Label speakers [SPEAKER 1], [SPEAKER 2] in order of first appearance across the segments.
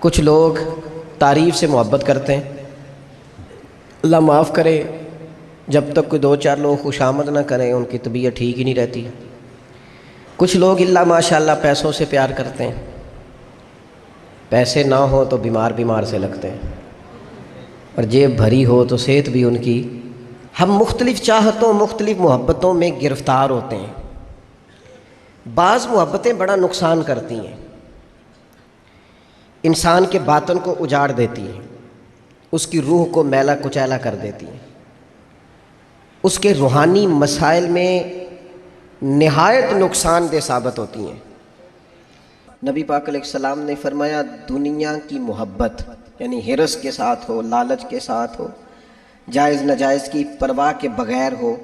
[SPEAKER 1] کچھ لوگ تعریف سے محبت کرتے ہیں، اللہ معاف کرے جب تک کوئی دو چار لوگ خوش آمد نہ کریں ان کی طبیعت ٹھیک ہی نہیں رہتی۔ کچھ لوگ اللہ ماشاء اللہ پیسوں سے پیار کرتے ہیں، پیسے نہ ہو تو بیمار سے لگتے ہیں، اور جیب بھری ہو تو صحت بھی ان کی۔ ہم مختلف چاہتوں مختلف محبتوں میں گرفتار ہوتے ہیں۔ بعض محبتیں بڑا نقصان کرتی ہیں، انسان کے باطن کو اجاڑ دیتی ہیں، اس کی روح کو میلا کچیلا کر دیتی ہیں، اس کے روحانی مسائل میں نہایت نقصان دہ ثابت ہوتی ہیں۔ نبی پاک علیہ السلام نے فرمایا دنیا کی محبت یعنی ہرس کے ساتھ ہو، لالچ کے ساتھ ہو، جائز ناجائز کی پرواہ کے بغیر ہو،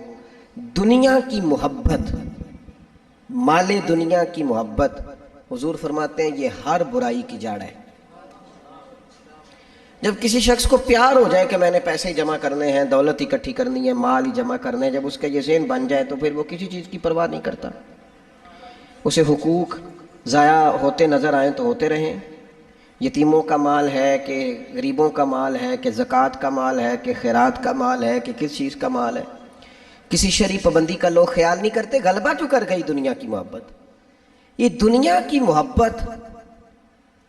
[SPEAKER 1] دنیا کی محبت، مال دنیا کی محبت، حضور فرماتے ہیں یہ ہر برائی کی جڑ ہے۔ جب کسی شخص کو پیار ہو جائے کہ میں نے پیسے جمع کرنے ہیں، دولت اکٹھی کرنی ہے، مال ہی جمع کرنے ہیں، جب اس کا یہ ذہن بن جائے تو پھر وہ کسی چیز کی پرواہ نہیں کرتا۔ اسے حقوق ضائع ہوتے نظر آئیں تو ہوتے رہیں، یتیموں کا مال ہے کہ غریبوں کا مال ہے کہ زکوٰۃ کا مال ہے کہ خیرات کا مال ہے کہ کس چیز کا مال ہے، کسی شرعی پابندی کا لوگ خیال نہیں کرتے۔ غلبہ جو کر گئی دنیا کی محبت، یہ دنیا کی محبت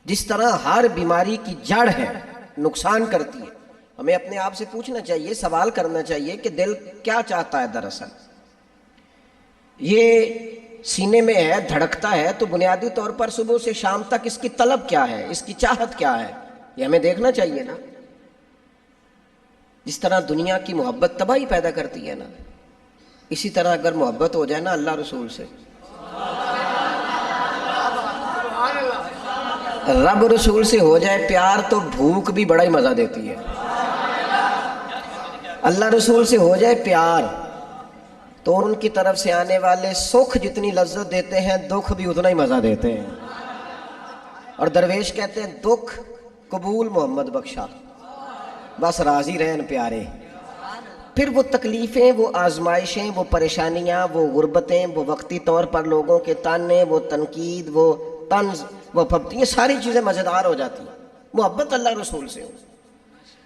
[SPEAKER 1] جس طرح ہر بیماری کی جڑ ہے، نقصان کرتی ہے۔ ہمیں اپنے آپ سے پوچھنا چاہیے، سوال کرنا چاہیے کہ دل کیا چاہتا ہے دراصل؟ یہ سینے میں ہے، دھڑکتا ہے، تو بنیادی طور پر صبح سے شام تک اس کی طلب کیا ہے، اس کی چاہت کیا ہے، یہ ہمیں دیکھنا چاہیے نا۔ جس طرح دنیا کی محبت تباہی پیدا کرتی ہے نا، اسی طرح اگر محبت ہو جائے نا اللہ رسول سے، رب رسول سے ہو جائے پیار، تو بھوک بھی بڑا ہی مزہ دیتی ہے۔ اللہ رسول سے ہو جائے پیار تو ان کی طرف سے آنے والے سکھ جتنی لذت دیتے ہیں، دکھ بھی اتنا ہی مزہ دیتے ہیں۔ اور درویش کہتے ہیں دکھ قبول محمد بخشا، بس راضی رہن پیارے۔ پھر وہ تکلیفیں، وہ آزمائشیں، وہ پریشانیاں، وہ غربتیں، وہ وقتی طور پر لوگوں کے تانے، وہ تنقید، وہ طنز، وہ پھپتی، یہ ساری چیزیں مزیدار ہو جاتی ہیں محبت اللہ رسول سے ہو۔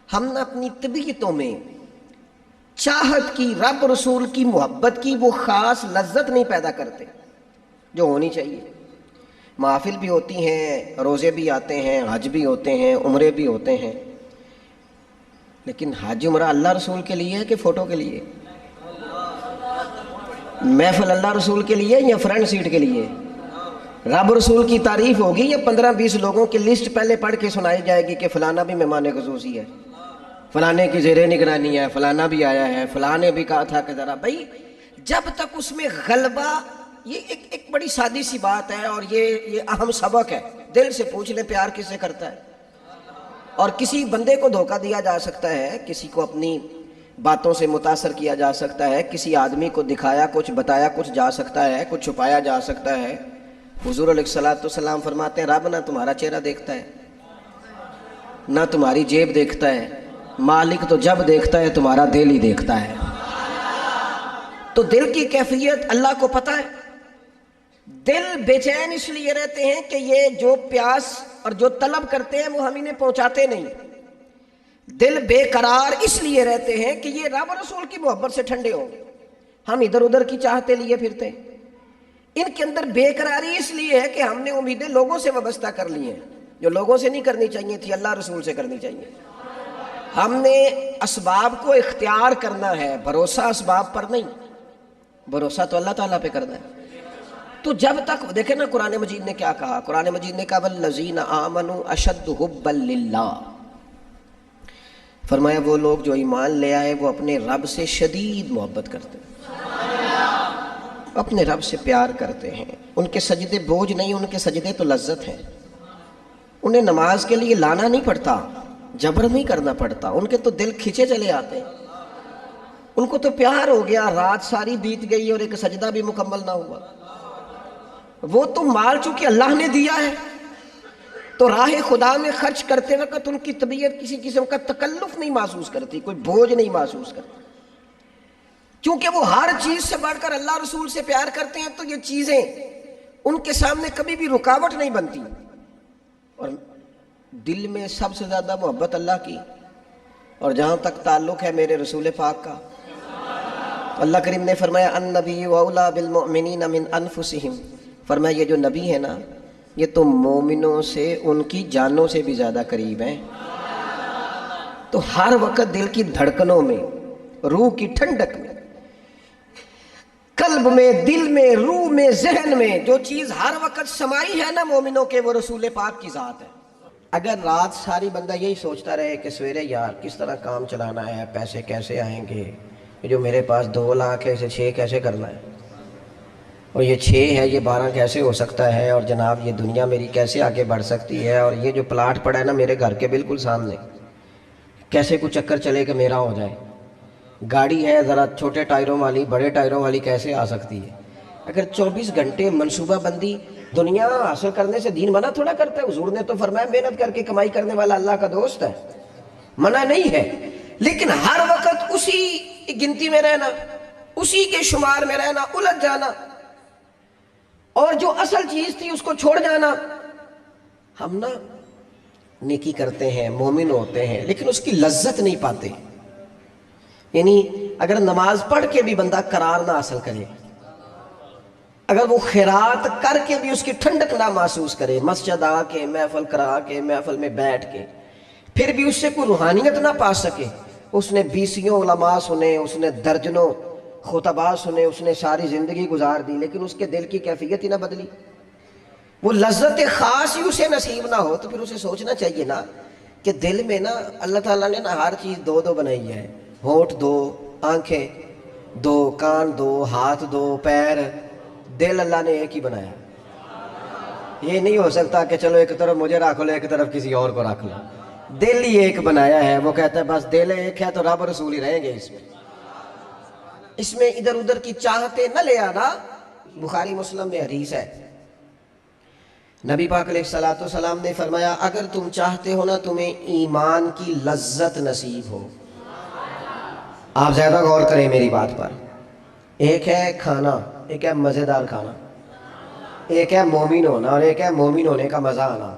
[SPEAKER 1] ہم نے اپنی طبیعتوں میں چاہت کی، رب رسول کی محبت کی وہ خاص لذت نہیں پیدا کرتے جو ہونی چاہیے۔ محافل بھی ہوتی ہیں، روزے بھی آتے ہیں، حج بھی ہوتے ہیں، عمرے بھی ہوتے ہیں، لیکن حج عمرہ اللہ رسول کے لیے ہے کہ فوٹو کے لیے؟ محفل اللہ رسول کے لیے یا فرنٹ سیٹ کے لیے؟ رب رسول کی تعریف ہوگی یا 15-20 لوگوں کی لسٹ پہلے پڑھ کے سنائی جائے گی کہ فلانا بھی مہمان خصوصی ہے، فلانے کی زیر نگرانی ہے، فلانا بھی آیا ہے، فلانے بھی کہا تھا کہ ذرا بھائی، جب تک اس میں غلبہ، یہ ایک بڑی سادی سی بات ہے اور یہ اہم سبق ہے۔ دل سے پوچھ لیں پیار کس سے کرتا ہے؟ اور کسی بندے کو دھوکہ دیا جا سکتا ہے، کسی کو اپنی باتوں سے متاثر کیا جا سکتا ہے، کسی آدمی کو دکھایا کچھ، بتایا کچھ جا سکتا ہے، کچھ چھپایا جا سکتا ہے۔ حضور علیہ الصلوۃ فرماتے ہیں رب نہ تمہارا چہرہ دیکھتا ہے، نہ تمہاری جیب دیکھتا ہے، مالک تو جب دیکھتا ہے تمہارا دل ہی دیکھتا ہے۔ تو دل کی کیفیت اللہ کو پتہ ہے۔ دل بے چین اس لیے رہتے ہیں کہ یہ جو پیاس اور جو طلب کرتے ہیں وہ ہم انہیں پہنچاتے نہیں۔ دل بے قرار اس لیے رہتے ہیں کہ یہ رب رسول کی محبت سے ٹھنڈے ہوں گے، ہم ادھر ادھر کی چاہتے لیے پھرتے ہیں۔ ان کے اندر بے قراری اس لیے ہے کہ ہم نے امیدیں لوگوں سے وابستہ کر لی ہیں، جو لوگوں سے نہیں کرنی چاہیے تھی، اللہ رسول سے کرنی چاہیے۔ ہم نے اسباب کو اختیار کرنا ہے، بھروسہ اسباب پر نہیں، بھروسہ تو اللہ تعالیٰ پہ کرنا ہے۔ تو جب تک دیکھیں نا قرآن مجید نے کیا کہا، قرآن مجید نے کہا والذین آمنوا اشد حبا للہ، فرمایا وہ لوگ جو ایمان لے آئے وہ اپنے رب سے شدید محبت کرتے ہیں، اپنے رب سے پیار کرتے ہیں۔ ان کے سجدے بوجھ نہیں، ان کے سجدے تو لذت ہیں۔ انہیں نماز کے لیے لانا نہیں پڑتا، جبر نہیں کرنا پڑتا، ان کے تو دل کھچے چلے آتے ہیں۔ ان کو تو پیار ہو گیا، رات ساری بیت گئی اور ایک سجدہ بھی مکمل نہ ہوا۔ وہ تو مال چونکہ اللہ نے دیا ہے تو راہ خدا میں خرچ کرتے وقت ان کی طبیعت کسی قسم کا تکلف نہیں محسوس کرتی، کوئی بوجھ نہیں محسوس کرتی، کیونکہ وہ ہر چیز سے بڑھ کر اللہ رسول سے پیار کرتے ہیں۔ تو یہ چیزیں ان کے سامنے کبھی بھی رکاوٹ نہیں بنتی۔ اور دل میں سب سے زیادہ محبت اللہ کی، اور جہاں تک تعلق ہے میرے رسول پاک کا، اللہ کریم نے فرمایا النبی اولیٰ بالمؤمنین من انفسہم، فرمایا یہ جو نبی ہے نا یہ تو مومنوں سے ان کی جانوں سے بھی زیادہ قریب ہیں۔ تو ہر وقت دل کی دھڑکنوں میں، روح کی ٹھنڈک میں، قلب میں، دل میں، روح میں، ذہن میں جو چیز ہر وقت سمائی ہے نا مومنوں کے، وہ رسول پاک کی ذات ہے۔ اگر رات ساری بندہ یہی سوچتا رہے کہ سویرے یار کس طرح کام چلانا ہے، پیسے کیسے آئیں گے، یہ جو میرے پاس 2 لاکھ ہے اسے 6 کیسے کرنا ہے، اور یہ 6 ہے یہ 12 کیسے ہو سکتا ہے، اور جناب یہ دنیا میری کیسے آگے بڑھ سکتی ہے، اور یہ جو پلاٹ پڑا ہے نا میرے گھر کے بالکل سامنے کیسے کچھ چکر چلے کہ میرا ہو جائے، گاڑی ہے ذرا چھوٹے ٹائروں والی بڑے ٹائروں والی کیسے آ سکتی ہے۔ اگر 24 گھنٹے منصوبہ بندی دنیا حاصل کرنے سے دین منع تھوڑا کرتا ہے، حضور نے تو فرمایا محنت کر کے کمائی کرنے والا اللہ کا دوست ہے، منع نہیں ہے، لیکن ہر وقت اسی گنتی میں رہنا، اسی کے شمار میں رہنا، الجھ جانا، اور جو اصل چیز تھی اس کو چھوڑ جانا۔ ہم نا نیکی کرتے ہیں، مومن ہوتے ہیں، لیکن اس کی لذت نہیں پاتے۔ یعنی اگر نماز پڑھ کے بھی بندہ قرار نہ حاصل کرے، اگر وہ خیرات کر کے بھی اس کی ٹھنڈک نہ محسوس کرے، مسجد آ کے، محفل کرا کے، محفل میں بیٹھ کے، پھر بھی اس سے کوئی روحانیت نہ پا سکے، اس نے 20 علماء سنے، اس نے درجنوں خطباء سنے، اس نے ساری زندگی گزار دی، لیکن اس کے دل کی کیفیت ہی نہ بدلی، وہ لذت خاص ہی اسے نصیب نہ ہو، تو پھر اسے سوچنا چاہیے نا کہ دل میں نا اللہ تعالیٰ نے نا ہر چیز 2 بنائی ہے، ہونٹ 2، آنکھیں 2، کان 2، ہاتھ 2، پیر، دل اللہ نے ایک ہی بنایا۔ یہ نہیں ہو سکتا کہ چلو ایک طرف مجھے رکھ لو ایک طرف کسی اور کو رکھ لو، دل ہی ایک بنایا ہے۔ وہ کہتا ہے بس دل ایک ہے تو رب رسول ہی رہیں گے، اس میں ادھر ادھر کی چاہتے نہ لے آنا۔ بخاری مسلم میں حدیث ہے، نبی پاک علیہ السلام نے فرمایا اگر تم چاہتے ہو نا تمہیں ایمان کی لذت نصیب ہو، آپ زیادہ غور کریں میری بات پر، ایک ہے کھانا، ایک ہے مزیدار کھانا، ایک ہے مومن ہونا، اور ایک ہے مومن ہونے کا مزہ آنا،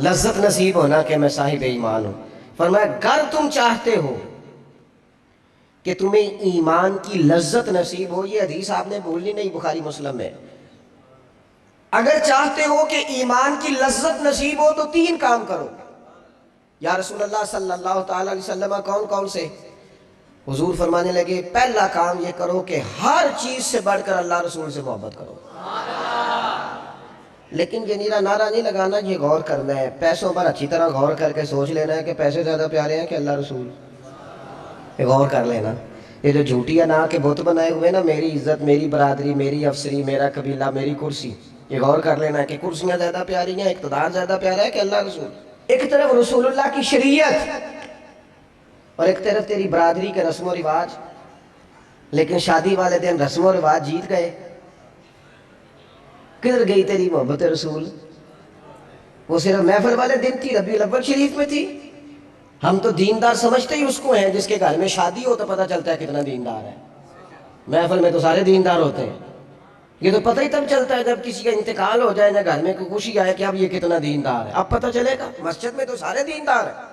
[SPEAKER 1] لذت نصیب ہونا کہ میں صاحب ایمان ہوں۔ فرمایا اگر تم چاہتے ہو کہ تمہیں ایمان کی لذت نصیب ہو، یہ حدیث آپ نے بھولنی نہیں، بخاری مسلم میں، اگر چاہتے ہو کہ ایمان کی لذت نصیب ہو تو 3 کام کرو۔ یا رسول اللہ صلی اللہ تعالی علیہ وسلم کون کون سے؟ حضور فرمانے لگے پہلا کام یہ کرو کہ ہر چیز سے بڑھ کر اللہ رسول سے محبت کرو۔ لیکن یہ نیرا نعرہ نہیں لگانا، یہ غور کرنا ہے، پیسوں پر اچھی طرح غور کر کے سوچ لینا ہے کہ پیسے زیادہ پیارے ہیں کہ اللہ رسول، یہ غور کر لینا۔ یہ جو جھوٹی انا کے بت بنائے ہوئے نا، میری عزت، میری برادری، میری افسری، میرا قبیلہ، میری کرسی، یہ غور کر لینا ہے کہ کرسیاں زیادہ پیاری ہیں، اقتدار زیادہ پیارا ہے کہ اللہ رسول۔ ایک طرف رسول اللہ کی شریعت اور ایک طرف تیری برادری کے رسم و رواج، لیکن شادی والے دن رسم و رواج جیت گئے، کدھر گئی تیری محبت رسول؟ وہ صرف محفل والے دن تھی، ربیع الاول شریف میں تھی۔ ہم تو دیندار سمجھتے ہی اس کو ہیں جس کے گھر میں شادی ہو تو پتہ چلتا ہے کتنا دیندار ہے، محفل میں تو سارے دیندار ہوتے ہیں، یہ تو پتہ ہی تب چلتا ہے جب کسی کا انتقال ہو جائے، نہ گھر میں کوئی خوشی آئے کہ اب یہ کتنا دیندار ہے، اب پتہ چلے گا۔ مسجد میں تو سارے دیندار ہیں۔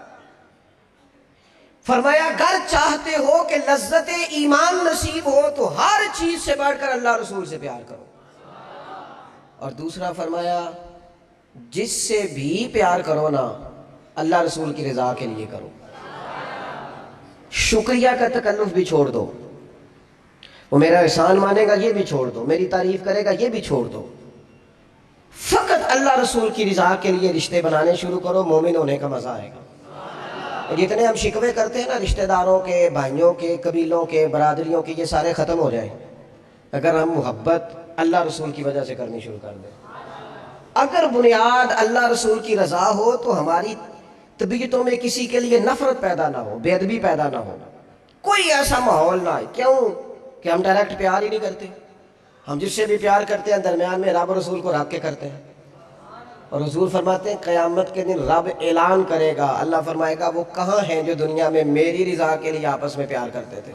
[SPEAKER 1] فرمایا اگر چاہتے ہو کہ لذت ایمان نصیب ہو تو ہر چیز سے بڑھ کر اللہ رسول سے پیار کرو، اور دوسرا فرمایا جس سے بھی پیار کرو نا اللہ رسول کی رضا کے لیے کرو، شکریہ کا تکلف بھی چھوڑ دو، وہ میرا احسان مانے گا یہ بھی چھوڑ دو، میری تعریف کرے گا یہ بھی چھوڑ دو، فقط اللہ رسول کی رضا کے لیے رشتے بنانے شروع کرو، مومن ہونے کا مزہ آئے گا۔ جتنے ہم شکوے کرتے ہیں نا رشتہ داروں کے، بھائیوں کے، قبیلوں کے، برادریوں کے، یہ سارے ختم ہو جائیں اگر ہم محبت اللہ رسول کی وجہ سے کرنی شروع کر دیں۔ اگر بنیاد اللہ رسول کی رضا ہو تو ہماری طبیعتوں میں کسی کے لیے نفرت پیدا نہ ہو، بے ادبی پیدا نہ ہو، کوئی ایسا ماحول نہ آئے۔ کیوں کہ ہم ڈائریکٹ پیار ہی نہیں کرتے، ہم جس سے بھی پیار کرتے ہیں درمیان میں رب رسول کو رکھ کے کرتے ہیں، اور حضور فرماتے ہیں قیامت کے دن رب اعلان کرے گا، اللہ فرمائے گا وہ کہاں ہیں جو دنیا میں میری رضا کے لیے آپس میں پیار کرتے تھے؟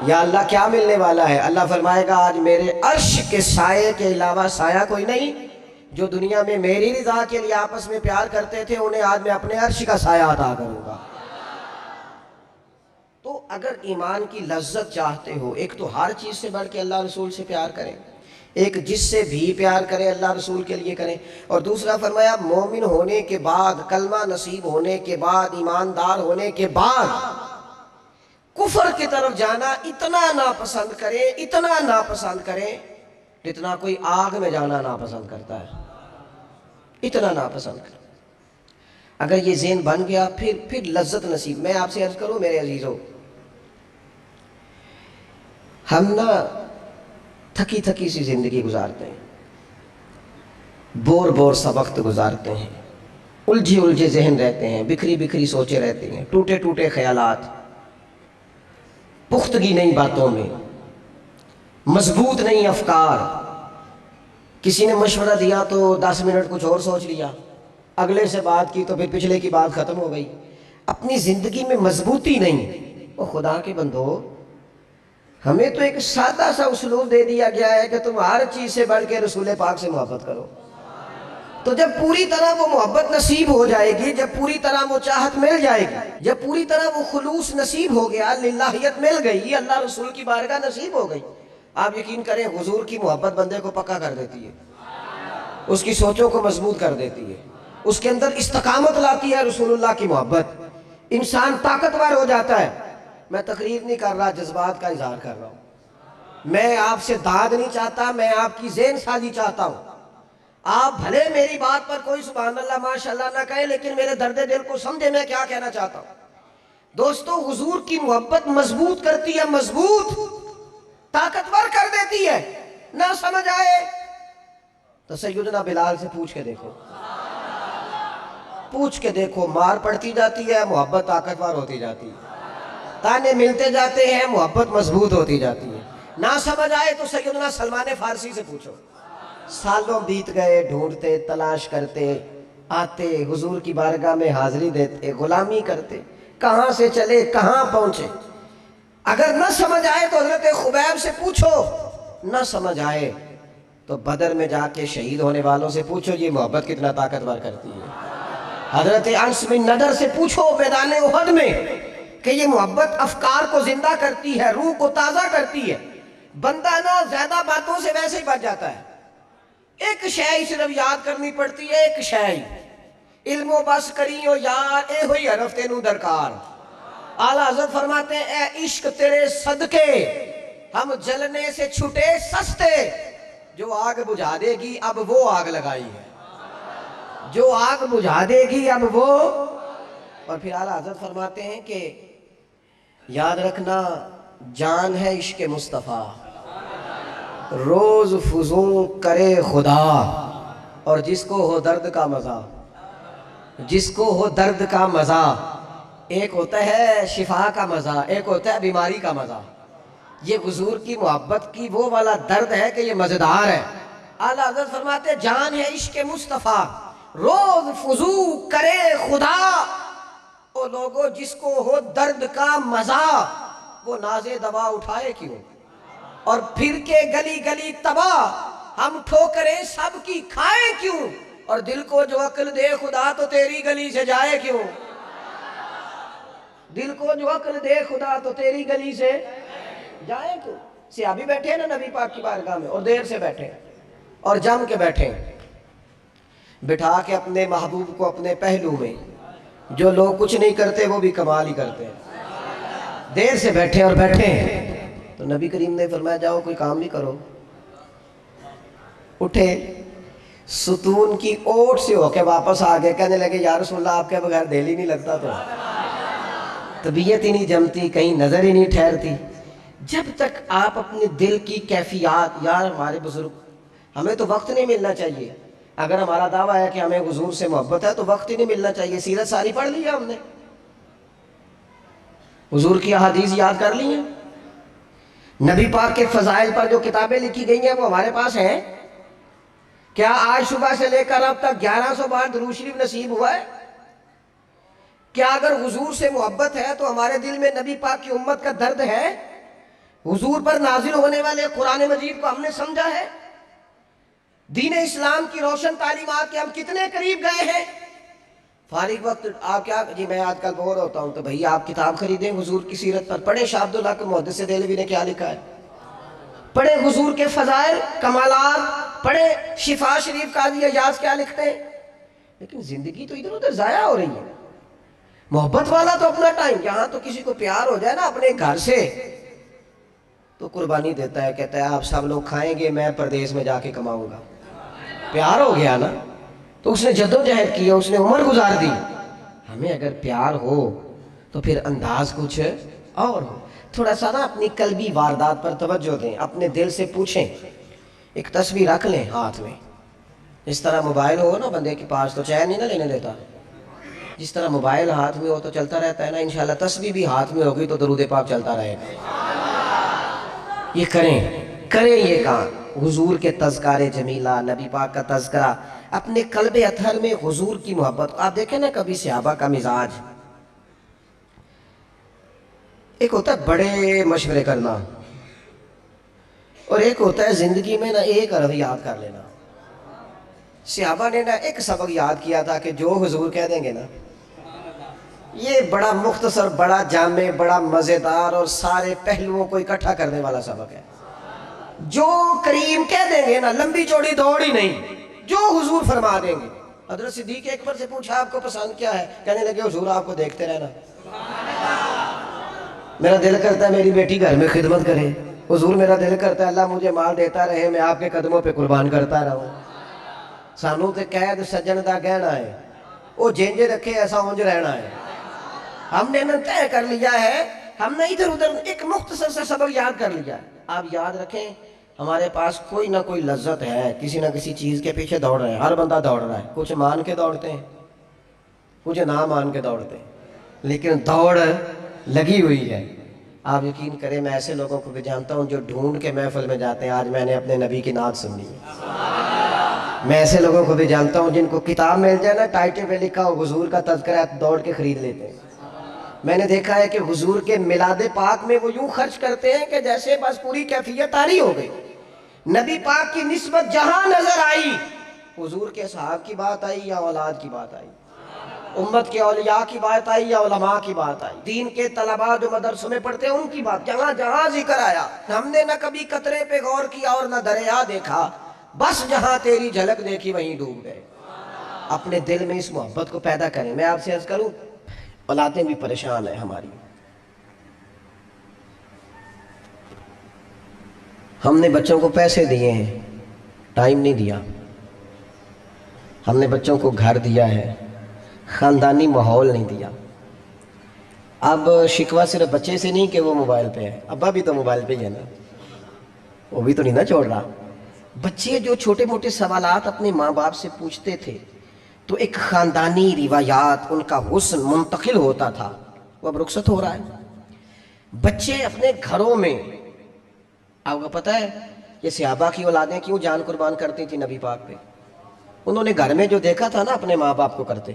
[SPEAKER 1] یا اللہ کیا ملنے والا ہے؟ اللہ فرمائے گا آج میرے عرش کے سائے کے علاوہ سایہ کوئی نہیں، جو دنیا میں میری رضا کے لیے آپس میں پیار کرتے تھے انہیں آج میں اپنے عرش کا سایہ عطا کروں گا۔ تو اگر ایمان کی لذت چاہتے ہو، ایک تو ہر چیز سے بڑھ کے اللہ رسول سے پیار کریں، ایک جس سے بھی پیار کریں اللہ رسول کے لیے کریں، اور دوسرا فرمایا مومن ہونے کے بعد، کلمہ نصیب ہونے کے بعد، ایماندار ہونے کے بعد کفر کی طرف جانا اتنا ناپسند کریں، اتنا ناپسند کریں جتنا کوئی آگ میں جانا ناپسند کرتا ہے، اتنا ناپسند کریں۔ اگر یہ ذہن بن گیا پھر لذت نصیب۔ میں آپ سے عرض کروں میرے عزیزو، ہم نا تھکی تھکی سی زندگی گزارتے ہیں، بور سا وقت گزارتے ہیں، الجھے ذہن رہتے ہیں، بکھری سوچے رہتے ہیں، ٹوٹے خیالات، پختگی نہیں باتوں میں، مضبوط نہیں افکار۔ کسی نے مشورہ دیا تو 10 منٹ کچھ اور سوچ لیا، اگلے سے بات کی تو پھر پچھلے کی بات ختم ہو گئی، اپنی زندگی میں مضبوطی نہیں۔ وہ خدا کے بندو، ہمیں تو ایک سادہ سا اسلوب دے دیا گیا ہے کہ تم ہر چیز سے بڑھ کے رسول پاک سے محبت کرو۔ تو جب پوری طرح وہ محبت نصیب ہو جائے گی، جب پوری طرح وہ چاہت مل جائے گی، جب پوری طرح وہ خلوص نصیب ہو گیا، للہیت مل گئی، اللہ رسول کی بارگاہ نصیب ہو گئی، آپ یقین کریں حضور کی محبت بندے کو پکا کر دیتی ہے، اس کی سوچوں کو مضبوط کر دیتی ہے، اس کے اندر استقامت لاتی ہے رسول اللہ کی محبت، انسان طاقتور ہو جاتا ہے۔ میں تقریر نہیں کر رہا، جذبات کا اظہار کر رہا ہوں۔ میں آپ سے داد نہیں چاہتا، میں آپ کی ذہن سازی چاہتا ہوں۔ آپ بھلے میری بات پر کوئی سبحان اللہ ماشاءاللہ نہ کہے، لیکن میرے درد دل کو سمجھے میں کیا کہنا چاہتا ہوں۔ دوستو، حضور کی محبت مضبوط کرتی ہے، مضبوط طاقتور کر دیتی ہے۔ نہ سمجھ آئے تو سیدنا بلال سے پوچھ کے دیکھو، مار پڑتی جاتی ہے، محبت طاقتور ہوتی جاتی ہے، تانے ملتے جاتے ہیں، محبت مضبوط ہوتی جاتی ہے۔ نہ سمجھ آئے تو سیدنا سلمان فارسی سے پوچھو، سالوں بیت گئے، ڈھونڈتے، تلاش کرتے، آتے حضور کی بارگاہ میں حاضری دیتے، غلامی کرتے، کہاں سے چلے کہاں پہنچے۔ اگر نہ سمجھ آئے تو حضرت خبیب سے پوچھو، نہ سمجھ آئے تو بدر میں جا کے شہید ہونے والوں سے پوچھو یہ محبت کتنا طاقتور کرتی ہے۔ حضرت انس بن نضر سے پوچھو میدان احد میں کہ یہ محبت افکار کو زندہ کرتی ہے، روح کو تازہ کرتی ہے۔ بندہ نا زیادہ باتوں سے ویسے ہی بچ جاتا ہے، ایک شے صرف یاد کرنی پڑتی ہے، ایک شے علم و بس کریو یار، اے ہوئی حرف تینوں درکار۔ اعلیٰ حضرت فرماتے ہیں اے عشق تیرے صدقے ہم جلنے سے چھٹے سستے، جو آگ بجھا دے گی اب وہ آگ لگائی ہے، جو آگ بجھا دے گی اب وہ۔ اور پھر اعلیٰ حضرت فرماتے ہیں کہ یاد رکھنا جان ہے عشق مصطفیٰ، روز فزوں کرے خدا، اور جس کو ہو درد کا مزہ، جس کو ہو درد کا مزہ، ایک ہوتا ہے شفا کا مزہ، ایک ہوتا ہے بیماری کا مزہ۔ یہ حضور کی محبت کی وہ والا درد ہے کہ یہ مزیدار ہے۔ اعلیٰ حضرت فرماتے ہیں جان ہے عشق مصطفیٰ، روز فزوں کرے خدا، او لوگوں جس کو ہو درد کا مزہ، وہ ناز دوا اٹھائے کیوں، اور پھر کے گلی گلی تباہ ہم ٹھوکریں سب کی کھائے کیوں، اور دل کو جو عقل دے خدا تو تیری گلی سے جائے کیوں، دل کو جو عقل دے خدا تو تیری گلی سے جائے کیوں۔ صحابی بیٹھے ہیں نا نبی پاک کی بارگاہ میں، اور دیر سے بیٹھے ہیں اور جم کے بیٹھے ہیں، بٹھا کے اپنے محبوب کو اپنے پہلو میں۔ جو لوگ کچھ نہیں کرتے وہ بھی کمال ہی کرتے ہیں، دیر سے بیٹھے اور بیٹھے ہیں تو نبی کریم نے فرمایا جاؤ کوئی کام بھی کرو۔ اٹھے، ستون کی اوٹ سے ہو کے واپس آگے، کہنے لگے یا رسول اللہ آپ کے بغیر دل ہی نہیں لگتا، تو طبیعت ہی نہیں جمتی، کہیں نظر ہی نہیں ٹھہرتی۔ جب تک آپ اپنے دل کی کیفیات، یار ہمارے بزرگ، ہمیں تو وقت نہیں ملنا چاہیے، اگر ہمارا دعویٰ ہے کہ ہمیں حضور سے محبت ہے تو وقت ہی نہیں ملنا چاہیے۔ سیرت ساری پڑھ لی ہے ہم نے، حضور کی احادیث یاد کر لی ہیں، نبی پاک کے فضائل پر جو کتابیں لکھی گئی ہیں وہ ہمارے پاس ہیں۔ کیا آج صبح سے لے کر اب تک 1100 بار درود شریف نصیب ہوا ہے؟ کیا اگر حضور سے محبت ہے تو ہمارے دل میں نبی پاک کی امت کا درد ہے؟ حضور پر نازل ہونے والے قرآن مجید کو ہم نے سمجھا ہے؟ دین اسلام کی روشن تعلیمات کے ہم کتنے قریب گئے ہیں. فارغ وقت آپ کیا جی میں آج کل بور ہوتا ہوں تو بھئی آپ کتاب خریدیں حضور کی سیرت پر, پڑھیں شاہ عبدالحق محدث دہلوی نے کیا لکھا ہے, پڑھیں حضور کے فضائل کمالات, پڑھیں شفا شریف قاضی ایاز کیا لکھتے ہیں. لیکن زندگی تو ادھر ادھر ضائع ہو رہی ہے. محبت والا تو اپنا ٹائم, یہاں تو کسی کو پیار ہو جائے نا اپنے گھر سے تو قربانی دیتا ہے, کہتا ہے آپ سب لوگ کھائیں گے میں پردیس میں جا کے کماؤں گا. پیار ہو گیا نا تو اس نے جدوجہد کی, اس نے عمر گزار دی. ہمیں اگر پیار ہو تو پھر انداز کچھ اور ہو. تھوڑا سا نا اپنی قلبی واردات پر توجہ دیں, اپنے دل سے پوچھیں. ایک تصویر رکھ لیں ہاتھ میں, اس طرح موبائل ہو نا بندے کے پاس تو چین نہیں نہ لینے دیتا. جس طرح موبائل ہاتھ میں ہو تو چلتا رہتا ہے نا, انشاءاللہ تصویر بھی ہاتھ میں ہوگی تو درود پاک چلتا رہے گا. یہ کریں یہ کام. حضور کے تذکار جمیلہ, نبی پاک کا تذکرہ, اپنے قلب اطہر میں حضور کی محبت. آپ دیکھیں نا کبھی صحابہ کا مزاج, ایک ہوتا ہے بڑے مشورے کرنا اور ایک ہوتا ہے زندگی میں نا ایک عرض یاد کر لینا. صحابہ نے نا ایک سبق یاد کیا تھا کہ جو حضور کہہ دیں گے نا, یہ بڑا مختصر, بڑا جامع, بڑا مزیدار اور سارے پہلوؤں کو اکٹھا کرنے والا سبق ہے. جو کریم کہہ دیں گے نا, لمبی چوڑی دوڑ ہی نہیں, جو حضور فرما دیں گے. حضرت صدیق اکبر سے پوچھا آپ کو پسند کیا ہے, کہنے لگے حضور آپ کو دیکھتے رہنا. میرا دل کرتا ہے میری بیٹی گھر میں خدمت کرے. حضور میرا دل کرتا ہے اللہ مجھے مال دیتا رہے, میں آپ کے قدموں پہ قربان کرتا رہوں. سانوں تے قید سجن دا گہنا ہے, وہ جینجے رکھے ایسا اونج رہنا ہے. ہم نے طے کر لیا ہے, ہم نے ادھر ادھر ایک مختصر سے سبق یاد کر لیا ہے. آپ یاد رکھیں ہمارے پاس کوئی نہ کوئی لذت ہے, کسی نہ کسی چیز کے پیچھے دوڑ رہے ہیں. ہر بندہ دوڑ رہا ہے, کچھ مان کے دوڑتے ہیں, کچھ نہ مان کے دوڑتے ہیں, لیکن دوڑ لگی ہوئی ہے. آپ یقین کریں میں ایسے لوگوں کو بھی جانتا ہوں جو ڈھونڈ کے محفل میں جاتے ہیں. آج میں نے اپنے نبی کی نعت سننی ہے. میں ایسے لوگوں کو بھی جانتا ہوں جن کو کتاب مل جائے نا, ٹائٹل پہ لکھا ہو حضور کا تذکرہ, دوڑ کے خرید لیتے ہیں. میں نے دیکھا ہے کہ حضور کے میلاد پاک میں وہ یوں خرچ کرتے ہیں کہ جیسے بس پوری کیفیت طاری ہو گئی. نبی پاک کی نسبت جہاں نظر آئی, حضور کے صحاب کی بات آئی یا اولاد کی بات آئی, امت کے اولیاء کی بات آئی یا علماء کی بات آئی, دین کے طلباء جو مدرسوں میں پڑھتے ہیں ان کی بات, جہاں جہاں ذکر آیا ہم نے نہ کبھی قطرے پہ غور کیا اور نہ دریا دیکھا, بس جہاں تیری جھلک دیکھی وہیں ڈوب گئے. اپنے دل میں اس محبت کو پیدا کریں. میں آپ سے عرض کروں اولادیں بھی پریشان ہیں ہماری. ہم نے بچوں کو پیسے دیے ہیں, ٹائم نہیں دیا. ہم نے بچوں کو گھر دیا ہے, خاندانی ماحول نہیں دیا. اب شکوہ صرف بچے سے نہیں کہ وہ موبائل پہ ہے, ابا بھی تو موبائل پہ ہی ہے نا, وہ بھی تو نہیں نا چھوڑ رہا. بچے جو چھوٹے موٹے سوالات اپنے ماں باپ سے پوچھتے تھے تو ایک خاندانی روایات, ان کا حسن منتقل ہوتا تھا, وہ اب رخصت ہو رہا ہے. بچے اپنے گھروں میں, آپ کو پتہ ہے یہ صحابہ کی اولادیں کیوں جان قربان کرتی تھی نبی پاک پہ؟ انہوں نے گھر میں جو دیکھا تھا نا اپنے ماں باپ کو کرتے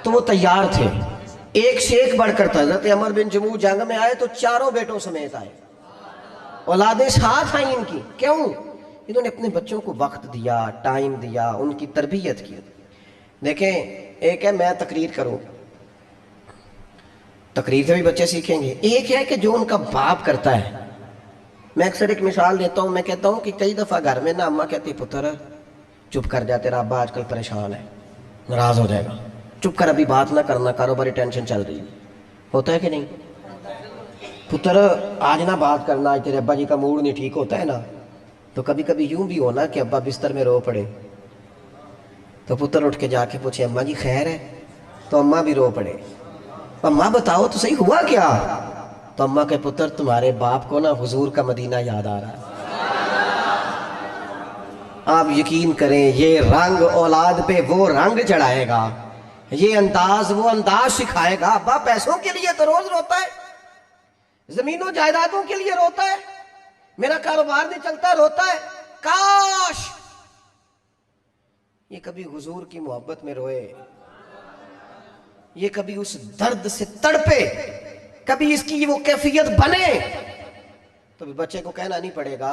[SPEAKER 1] تو وہ تیار تھے, ایک سے ایک بڑھ کر تھا. حضرت عمر بن جموح جنگ میں آئے تو چاروں بیٹوں سمیت آئے, اولادیں ساتھ آئیں ان کی. کیوں؟ انہوں نے اپنے بچوں کو وقت دیا, ٹائم دیا, ان کی تربیت کی. دیکھیں ایک ہے میں تقریر کروں, تقریر سے بھی بچے سیکھیں گے. ایک ہے کہ جو ان کا باپ کرتا ہے. میں اکثر ایک مثال دیتا ہوں, میں کہتا ہوں کہ کئی دفعہ گھر میں نا اماں کہتی پتر چپ کر جا, تیرا ابا آج کل پریشان ہے, ناراض ہو جائے گا, چپ کر ابھی بات نہ کرنا, کاروباری ٹینشن چل رہی ہے. ہوتا ہے کہ نہیں؟ پتر آج نہ بات کرنا, آج تیرے ابا جی کا موڈ نہیں ٹھیک, ہوتا ہے نا. تو کبھی کبھی یوں بھی ہونا کہ ابا بستر میں رو پڑے تو پتر اٹھ کے جا کے پوچھے اماں جی خیر ہے, تو اماں بھی رو پڑے, اماں بتاؤ تو صحیح ہوا کیا؟ تو اماں کہ پتر تمہارے باپ کو نا حضور کا مدینہ یاد آ رہا ہے. آپ یقین کریں یہ رنگ اولاد پہ وہ رنگ چڑھائے گا, یہ انداز وہ انداز سکھائے گا. ابا پیسوں کے لیے تو روز روتا ہے, زمین و جائیدادوں کے لیے روتا ہے, میرا کاروبار نہیں چلتا روتا ہے. کاش یہ کبھی حضور کی محبت میں روئے, یہ کبھی اس درد سے تڑپے, کبھی اس کی وہ کیفیت بنے, تو بچے کو کہنا نہیں پڑے گا